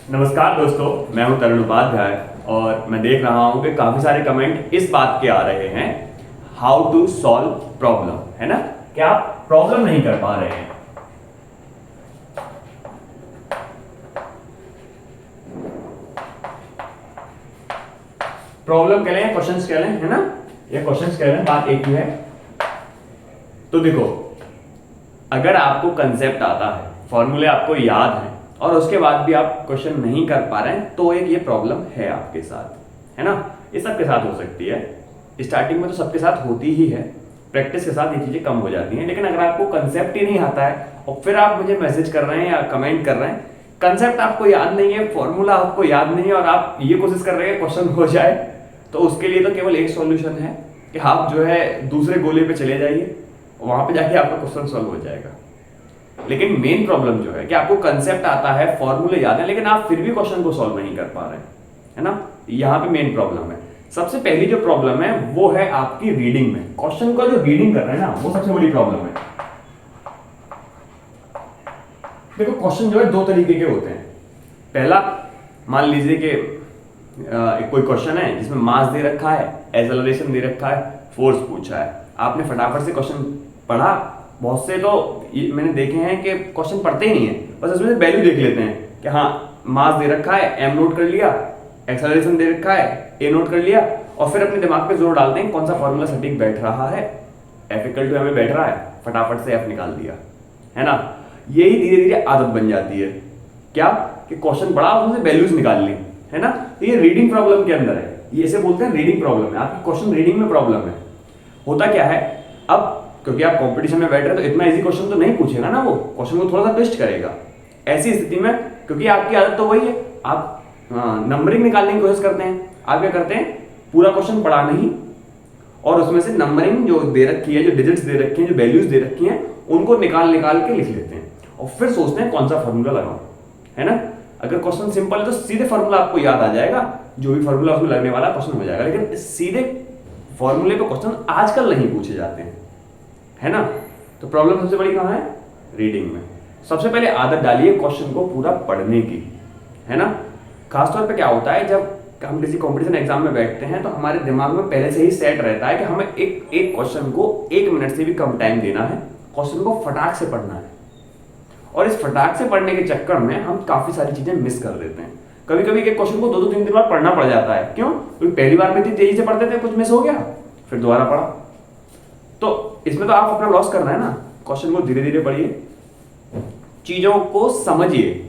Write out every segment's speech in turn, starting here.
नमस्कार दोस्तों, मैं हूं तरुण उपाध्याय और मैं देख रहा हूं कि काफी सारे कमेंट इस बात के आ रहे हैं, हाउ टू सॉल्व प्रॉब्लम, है ना। कि आप प्रॉब्लम नहीं कर पा रहे हैं। प्रॉब्लम कह लें, क्वेश्चंस कह लें, है ना, ये क्वेश्चंस कह लें, बात एक ही है। तो देखो, अगर आपको कंसेप्ट आता है, फॉर्मूले आपको याद है और उसके बाद भी आप क्वेश्चन नहीं कर पा रहे हैं, तो एक ये प्रॉब्लम है आपके साथ, है ना। ये सबके साथ हो सकती है, स्टार्टिंग में तो सबके साथ होती ही है, प्रैक्टिस के साथ ये चीजें कम हो जाती हैं। लेकिन अगर आपको कंसेप्ट ही नहीं आता है और फिर आप मुझे मैसेज कर रहे हैं या कमेंट कर रहे हैं, कंसेप्ट आपको याद नहीं है, फॉर्मूला आपको याद नहीं है और आप ये कोशिश कर रहे हैं क्वेश्चन हो जाए, तो उसके लिए तो केवल एक सॉल्यूशन है कि आप जो है दूसरे गोले पे चले जाइए, वहां पे जाके आपका क्वेश्चन सॉल्व हो जाएगा। लेकिन मेन प्रॉब्लम जो है कि आपको कंसेप्ट आता है, फॉर्मूले याद है, लेकिन आप फिर भी क्वेश्चन को सॉल्व नहीं कर पा रहे हैं, है ना। यहाँ पे मेन प्रॉब्लम है। सबसे पहली जो प्रॉब्लम है वो है आपकी रीडिंग में, क्वेश्चन का जो रीडिंग कर रहे हैं ना, वो सबसे बड़ी प्रॉब्लम है। देखो, क्वेश्चन जो है दो तरीके के होते हैं। पहला, मान लीजिए कि कोई क्वेश्चन है जिसमें मास दे रखा है, एक्सेलरेशन दे रखा है, फोर्स पूछा है, आपने फटाफट से क्वेश्चन पढ़ा। बहुत से तो मैंने देखे हैं कि क्वेश्चन पढ़ते ही नहीं है, बस उसमें से वैल्यू देख लेते हैं कि हाँ मास दे रखा है, एम नोट कर लिया, एक्सेलरेशन दे रखा है, ए नोट कर लिया, और फिर अपने दिमाग पे जोर डालते हैं कौन सा फॉर्मूला सटीक बैठ रहा है। एफ इक्वल टू एम बैठ रहा है, फटाफट से एफ निकाल दिया, है ना। यही धीरे धीरे आदत बन जाती है, क्या कि क्वेश्चन पढ़ा, उसमें से वैल्यूज निकाल ली, है ना। तो ये रीडिंग प्रॉब्लम के अंदर है, ये इसे बोलते हैं रीडिंग प्रॉब्लम है। आपकी क्वेश्चन रीडिंग में प्रॉब्लम है। होता क्या है, अब क्योंकि आप कंपटीशन में बैठ रहे हैं तो इतना इजी क्वेश्चन तो नहीं पूछेगा ना, वो क्वेश्चन को थोड़ा सा ट्विस्ट करेगा। ऐसी स्थिति में क्योंकि आपकी आदत तो वही है, आप नंबरिंग निकालने की कोशिश करते हैं। आप क्या करते हैं, पूरा क्वेश्चन पढ़ा नहीं और उसमें से नंबरिंग जो दे रखी है, जो डिजिट्स दे रखी हैं, जो वैल्यूज दे रखी हैं, उनको निकाल निकाल के लिख लेते हैं और फिर सोचते हैं कौन सा फॉर्मूला लगाऊं, है ना। अगर क्वेश्चन सिंपल है तो सीधे फॉर्मूला आपको याद आ जाएगा, जो भी फॉर्मूला उसमें लगने वाला क्वेश्चन हो जाएगा। लेकिन सीधे फॉर्मूले पे क्वेश्चन आजकल नहीं पूछे जाते हैं, है ना। तो प्रॉब्लम सबसे बड़ी कहां है, रीडिंग में। सबसे पहले आदत डालिए क्वेश्चन को पूरा पढ़ने की, है ना। खासतौर पे क्या होता है, जब हम किसी कंपटीशन एग्जाम में बैठते हैं तो हमारे दिमाग में पहले से ही सेट रहता है कि हमें एक एक क्वेश्चन को 1 मिनट से भी कम टाइम देना है, क्वेश्चन को फटाक से पढ़ना है। और इस फटाक से पढ़ने के चक्कर में हम काफी सारी चीजें मिस कर देते हैं। कभी कभी एक क्वेश्चन को 2-3 दिन बाद पढ़ना पड़ जाता है। क्यों? क्योंकि पहली बार में इतनी तेजी से पढ़ते थे, कुछ मिस हो गया, फिर दोबारा पढ़ा। तो इसमें तो आप अपना लॉस करना है ना। क्वेश्चन को धीरे धीरे पढ़िए, चीजों को समझिए।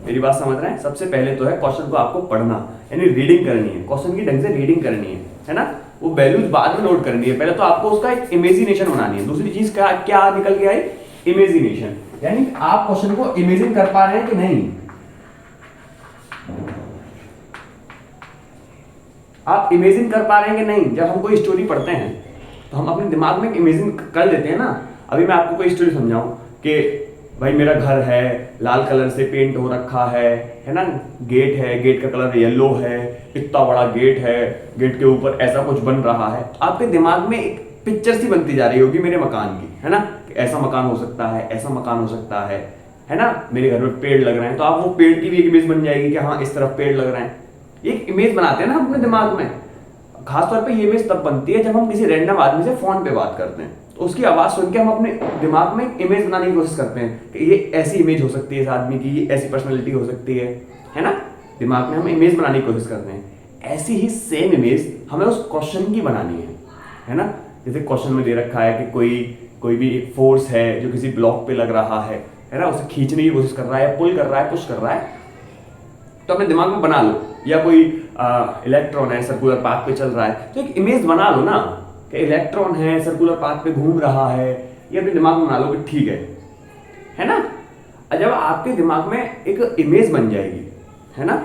मेरी बात समझ रहे हैं? सबसे पहले तो है क्वेश्चन को आपको पढ़ना, यानी रीडिंग करनी है, क्वेश्चन की ढंग से रीडिंग करनी है ना। वो वैल्यूज बाद में नोट करनी है, पहले तो आपको उसका एक इमेजिनेशन बनानी है। दूसरी चीज क्या निकल के आई, इमेजिनेशन, यानी आप क्वेश्चन को इमेजिन कर पा रहे हैं कि नहीं। आप इमेजिन कर पा रहे हैं कि नहीं। जब हम कोई स्टोरी पढ़ते हैं तो हम अपने दिमाग में इमेजिन कर लेते हैं ना। अभी मैं आपको कोई स्टोरी समझाऊं कि भाई मेरा घर है, लाल कलर से पेंट हो रखा है ना, गेट है, गेट का कलर येलो है, इतना बड़ा गेट है, गेट के ऊपर ऐसा कुछ बन रहा है। आपके दिमाग में एक पिक्चर सी बनती जा रही होगी मेरे मकान की, है ना, कि ऐसा मकान हो सकता है, ऐसा मकान हो सकता है ना। मेरे घर में पेड़ लग रहे हैं तो आप वो पेड़ की भी एक इमेज बन जाएगी कि हाँ इस तरफ पेड़ लग रहे हैं। एक इमेज बनाते हैं ना अपने दिमाग में। खासतौर पे ये इमेज तब बनती है जब हम किसी रैंडम आदमी से फोन पे बात करते हैं, तो उसकी आवाज सुन के हम अपने दिमाग में एक इमेज बनाने की कोशिश करते हैं कि ये ऐसी इमेज हो सकती है इस आदमी की, ये ऐसी पर्सनैलिटी हो सकती है ना। दिमाग में हम इमेज बनाने की कोशिश करते हैं। ऐसी ही सेम इमेज हमें उस क्वेश्चन की बनानी है ना। जैसे क्वेश्चन में दे रखा है कि कोई भी एक फोर्स है जो किसी ब्लॉक पे लग रहा है ना, उसे खींचने की कोशिश कर रहा है, पुल कर रहा है, पुश कर रहा है, तो अपने दिमाग में बना लो। या कोई इलेक्ट्रॉन है, सर्कुलर पाथ पे चल रहा है, तो एक इमेज बना लो ना कि इलेक्ट्रॉन है, सर्कुलर पाथ पे घूम रहा है। ये अपने दिमाग में बना लो कि ठीक है ना। जब आपके दिमाग में एक इमेज बन जाएगी, है ना,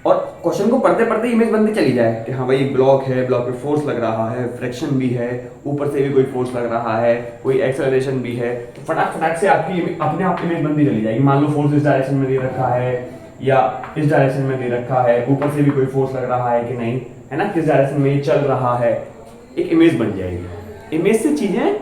और क्वेश्चन को पढ़ते पढ़ते इमेज बनती चली जाए कि हाँ भाई ब्लॉक है, ब्लॉक पे फोर्स लग रहा है, फ्रिक्शन भी है, ऊपर से भी कोई फोर्स लग रहा है, कोई एक्सेलरेशन भी है, तो फटाक फटाक से आपकी अपने आप इमेज बनती चली जाएगी। मान लो फोर्स इस डायरेक्शन में दे रखा है या इस डायरेक्शन में दे रखा है, ऊपर से भी कोई फोर्स लग रहा है कि नहीं, है ना, किस डायरेक्शन में ये चल रहा है, एक इमेज बन जाएगी। इमेज से चीजें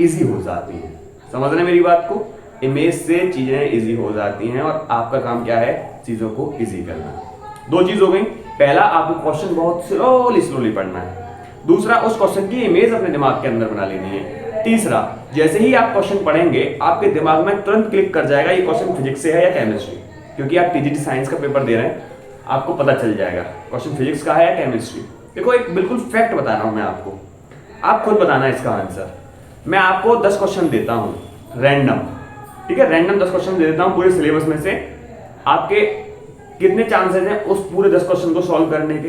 इजी हो जाती हैं। समझ रहे हैं मेरी बात को? इमेज से चीजें इजी हो जाती हैं और आपका काम क्या है, चीजों को इजी करना। दो चीज हो गई, पहला आपको क्वेश्चन बहुत स्लोली पढ़ना है, दूसरा उस क्वेश्चन की इमेज अपने दिमाग के अंदर बना लेनी है, तीसरा जैसे ही आप क्वेश्चन पढ़ेंगे आपके दिमाग में तुरंत क्लिक कर जाएगा ये क्वेश्चन फिजिक्स से है या केमिस्ट्री, क्योंकि आप टीजीटी साइंस का पेपर दे रहे हैं, आपको पता चल जाएगा क्वेश्चन फिजिक्स का है या केमिस्ट्री। देखो एक बिल्कुल फैक्ट बता रहा हूं मैं आपको, आप खुद बताना इसका आंसर। मैं आपको 10 क्वेश्चन देता हूं रैंडम, ठीक है, रैंडम 10 क्वेश्चन दे देता हूं पूरे सिलेबस में से, आपके कितने चांसेस हैं उस पूरे 10 क्वेश्चन को सॉल्व करने के।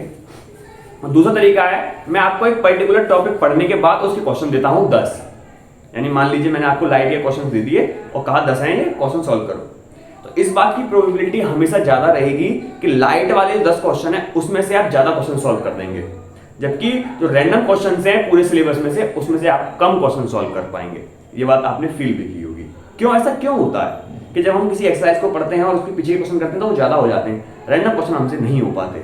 और दूसरा तरीका है, मैं आपको एक पर्टिकुलर टॉपिक पढ़ने के बाद उसके क्वेश्चन देता हूं 10, यानी मान लीजिए मैंने आपको लाइट के क्वेश्चन दे दिए और कहा 10 हैं ये क्वेश्चन सॉल्व करो, तो इस बात की प्रोबेबिलिटी हमेशा ज्यादा रहेगी कि लाइट वाले 10 क्वेश्चन है उसमें से आप ज्यादा क्वेश्चन सॉल्व कर देंगे, जबकि जो रैंडम क्वेश्चन हैं पूरे सिलेबस में से उसमें से आप कम क्वेश्चन सॉल्व कर पाएंगे। ये बात आपने फील भी की होगी। क्यों ऐसा क्यों होता है कि जब हम किसी एक्सरसाइज को पढ़ते हैं और उसके पीछे क्वेश्चन करते हैं तो वो ज्यादा हो जाते हैं, रैंडम क्वेश्चन हमसे नहीं हो पाते।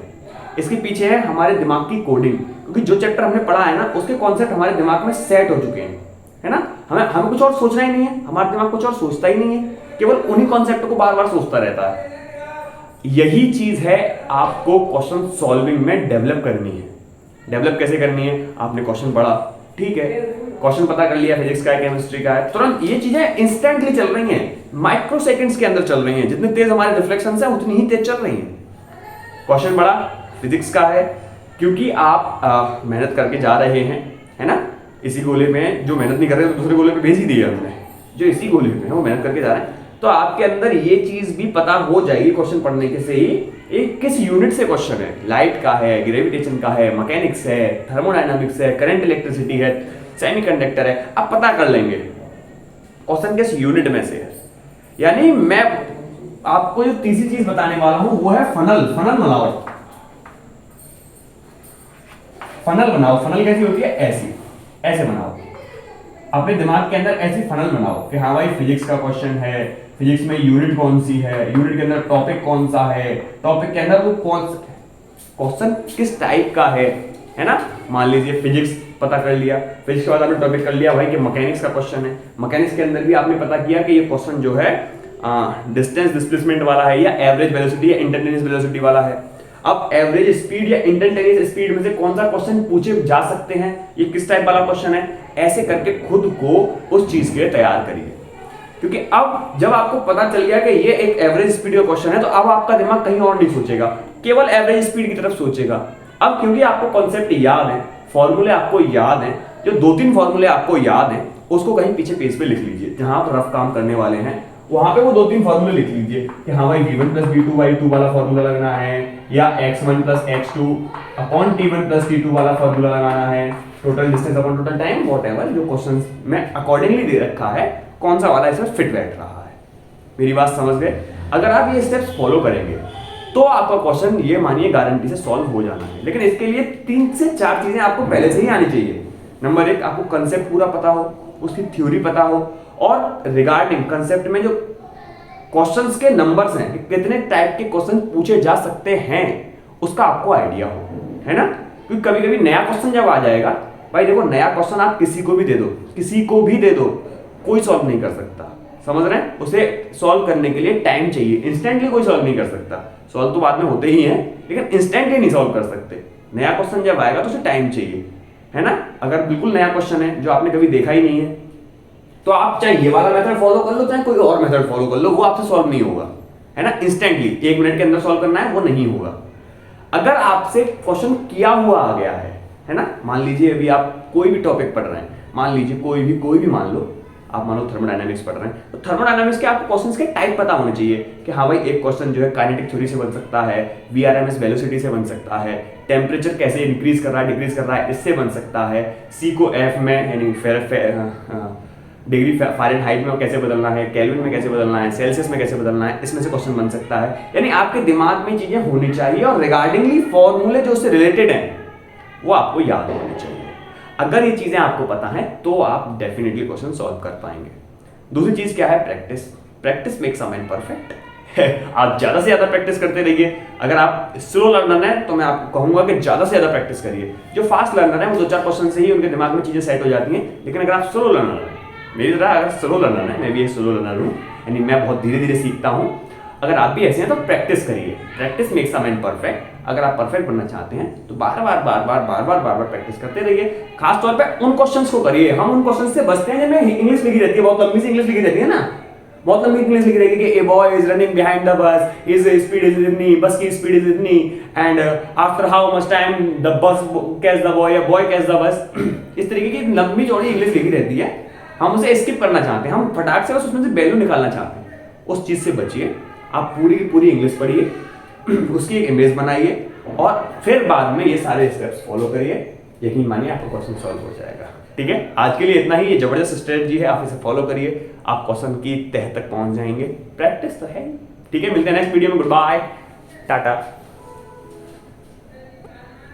इसके पीछे है हमारे दिमाग की कोडिंग, क्योंकि जो चैप्टर हमने पढ़ा है ना उसके कॉन्सेप्ट हमारे दिमाग में सेट हो चुके हैं, है ना। हमें कुछ और सोचना ही नहीं है, हमारा दिमाग कुछ और सोचता ही नहीं है, केवल उन्हीं कॉन्सेप्ट को बार बार सोचता रहता है। यही चीज है आपको क्वेश्चन सॉल्विंग में डेवलप करनी है। डेवलप कैसे करनी है, आपने क्वेश्चन पढ़ा, ठीक है, क्वेश्चन पता कर लिया फिजिक्स का है केमिस्ट्री का है, तुरंत ये चीजें इंस्टेंटली चल रही हैं, माइक्रो सेकंड्स के अंदर चल रही हैं, जितने तेज हमारे रिफ्लेक्शंस हैं उतनी ही तेज चल रही हैं। क्वेश्चन पढ़ा फिजिक्स का है, क्योंकि आप मेहनत करके जा रहे हैं, है ना, इसी गोले में जो मेहनत नहीं कर रहे तो दूसरे गोले पे भेज ही दिया हमने, जो इसी गोले पे है वो मेहनत करके जा रहे हैं, तो आपके अंदर ये चीज भी पता हो जाएगी क्वेश्चन पढ़ने के से ही एक किस यूनिट से क्वेश्चन है, लाइट का है, ग्रेविटेशन का है, मैकेनिक्स है, थर्मोडायनामिक्स है, करंट इलेक्ट्रिसिटी है, सेमीकंडक्टर है, आप पता कर लेंगे क्वेश्चन किस यूनिट में से है। यानी मैं आपको जो तीसरी चीज बताने वाला हूं वो है फनल। फनल बनाओ, फनल बनाओ। फनल कैसी होती है, ऐसी, ऐसे बनाओ अपने दिमाग के अंदर, ऐसी फनल बनाओ कि हाँ भाई फिजिक्स का क्वेश्चन है, फिजिक्स में यूनिट कौन सी है, यूनिट के अंदर टॉपिक कौन सा है, टॉपिक के अंदर वो कौन क्वेश्चन किस टाइप का है ना। मान लीजिए फिजिक्स पता कर लिया, फिजिक्स के बाद आपने टॉपिक कर लिया भाई कि मैकेनिक्स का क्वेश्चन है, मैकेनिक्स के अंदर भी आपने पता किया कि ये क्वेश्चन जो है डिस्टेंस डिस्प्लेसमेंट वाला है या एवरेज वेलोसिटी या इंस्टेंटेनियस वेलोसिटी वाला है। अब एवरेज स्पीड या इंस्टेंटेनियस स्पीड में से कौन सा क्वेश्चन पूछे जा सकते हैं, ये किस टाइप वाला क्वेश्चन है, ऐसे करके खुद को उस चीज के लिए तैयार करिए। क्योंकि अब जब आपको पता चल गया कि ये एक एवरेज स्पीड का क्वेश्चन है, तो अब आपका दिमाग कहीं और नहीं सोचेगा, केवल एवरेज स्पीड की तरफ सोचेगा। अब क्योंकि आपको कॉन्सेप्ट याद है, फॉर्मूले आपको याद हैं, जो 2-3 फॉर्मूले आपको याद हैं उसको कहीं पीछे पेज पे लिख लीजिए, जहां आप रफ काम करने वाले हैं वहां पे वो 2-3 फॉर्मूले लिख लीजिए कि हाँ भाई v1 + v2/2 वाला फॉर्मूला लगना है, या x1 + x2 upon t1 + t2 वाला फॉर्मूला लगाना है, total distance upon total time, whatever जो क्वेश्चंस में अकॉर्डिंगली दे रखा है, कौन सा वाला इसमें फिट बैठ रहा है। मेरी बात समझ गए। अगर आप ये स्टेप्स फॉलो करेंगे तो आपका क्वेश्चन ये मानिए गारंटी से सॉल्व हो जाना है। लेकिन इसके लिए 3 से 4 चीजें आपको पहले से ही आनी चाहिए। नंबर 1, आपको कंसेप्ट पूरा पता हो, उसकी थ्योरी पता हो, और रिगार्डिंग कंसेप्ट में जो क्वेश्चंस के नंबर्स हैं कि कितने टाइप के क्वेश्चन पूछे जा सकते हैं उसका आपको आइडिया हो, है ना। क्योंकि कभी कभी नया क्वेश्चन जब आ जाएगा, भाई देखो नया क्वेश्चन आप किसी को भी दे दो, किसी को भी दे दो, कोई सॉल्व नहीं कर सकता, समझ रहे हैं। उसे सॉल्व करने के लिए टाइम चाहिए, इंस्टेंटली कोई सॉल्व नहीं कर सकता। सॉल्व तो बाद में होते ही हैं, लेकिन इंस्टेंटली नहीं सॉल्व कर सकते। नया क्वेश्चन जब आएगा तो उसे टाइम चाहिए, है ना। अगर बिल्कुल नया क्वेश्चन है जो आपने कभी देखा ही नहीं है, तो आप चाहे ये वाला मेथड फॉलो कर लो चाहे कोई और मेथड फॉलो कर लो, वो आपसे सॉल्व नहीं होगा, है ना। इंस्टेंटली 1 मिनट के अंदर सॉल्व करना है, वो नहीं होगा। अगर आपसे क्वेश्चन किया हुआ आ गया है ना, मान लीजिए अभी आप कोई भी टॉपिक पढ़ रहे हैं, मान लीजिए कोई भी मान लो, आप मान लो थर्मोडायनामिक्स पढ़ रहे हैं, तो थर्मोडायनामिक्स के आपको क्वेश्चंस के टाइप पता होने चाहिए कि हाँ भाई एक क्वेश्चन जो है काइनेटिक थ्योरी से बन सकता है, वीआरएमएस वेलोसिटी से बन सकता है, टेम्परेचर कैसे इंक्रीज कर रहा है डिक्रीज कर रहा है इससे बन सकता है, सी को एफ में यानी डिग्री फ़ारेनहाइट में कैसे बदलना है, केल्विन में कैसे बदलना है, सेल्सियस में कैसे बदलना है, इसमें से क्वेश्चन बन सकता है। यानी आपके दिमाग में चीजें होनी चाहिए और रिगार्डिंगली फॉर्मूले जो उससे रिलेटेड हैं वो आपको याद होने चाहिए। अगर ये चीजें आपको पता है तो आप डेफिनेटली क्वेश्चन सॉल्व कर पाएंगे। दूसरी चीज क्या है, practice. Practice makes a man perfect. आप ज्यादा से ज्यादा प्रैक्टिस करते रहिए। अगर आप स्लो लर्नर हैं तो मैं आपको कहूंगा कि ज्यादा से ज्यादा प्रैक्टिस करिए। जो फास्ट लर्नर है वो 2-4 क्वेश्चन से ही उनके दिमाग में चीजें सेट हो जाती हैं, लेकिन अगर आप स्लो लर्नर हैं, मेरी तरह अगर स्लो लर्नर है, मैं भी एक स्लो लर्नर हूँ, यानी मैं बहुत धीरे धीरे सीखता हूँ। अगर आप भी ऐसे हैं तो प्रैक्टिस करिए, practice makes a man perfect. अगर आप परफेक्ट बनना चाहते हैं तो बार बार प्रैक्टिस करते रहिए। खास तौर पे उन क्वेश्चंस को करिए, हम उन क्वेश्चन से बचते हैं जिनमें इंग्लिश लिखी रहती है, बहुत लंबी सी इंग्लिश लिखी रहती है ना, बहुत लंबी इंग्लिश लिखी रहेगी कि a boy is running behind the bus, is speed is इतनी, बस की स्पीड इज इतनी, and after how much time the bus catch the boy या बॉय कैच द बस। इस तरीके की लंबी चौड़ी इंग्लिश लिखी रहती है, हम उसे स्किप करना चाहते हैं, हम फटाक से बस उसमें से वैल्यू निकालना चाहते हैं। उस चीज से बचिए, आप पूरी की पूरी इंग्लिश पढ़िए, उसकी एक इमेज बनाइए और फिर बाद में ये सारे स्टेप्स फॉलो करिए। यकीन मानिए आपका क्वेश्चन सॉल्व हो जाएगा। ठीक है, आज के लिए इतना ही। ये जबरदस्त स्ट्रेटजी है, आप इसे फॉलो करिए, आप क्वेश्चन की तह तक पहुंच जाएंगे। प्रैक्टिस तो है। ठीक है, मिलते हैं नेक्स्ट वीडियो में। Goodbye, Tata.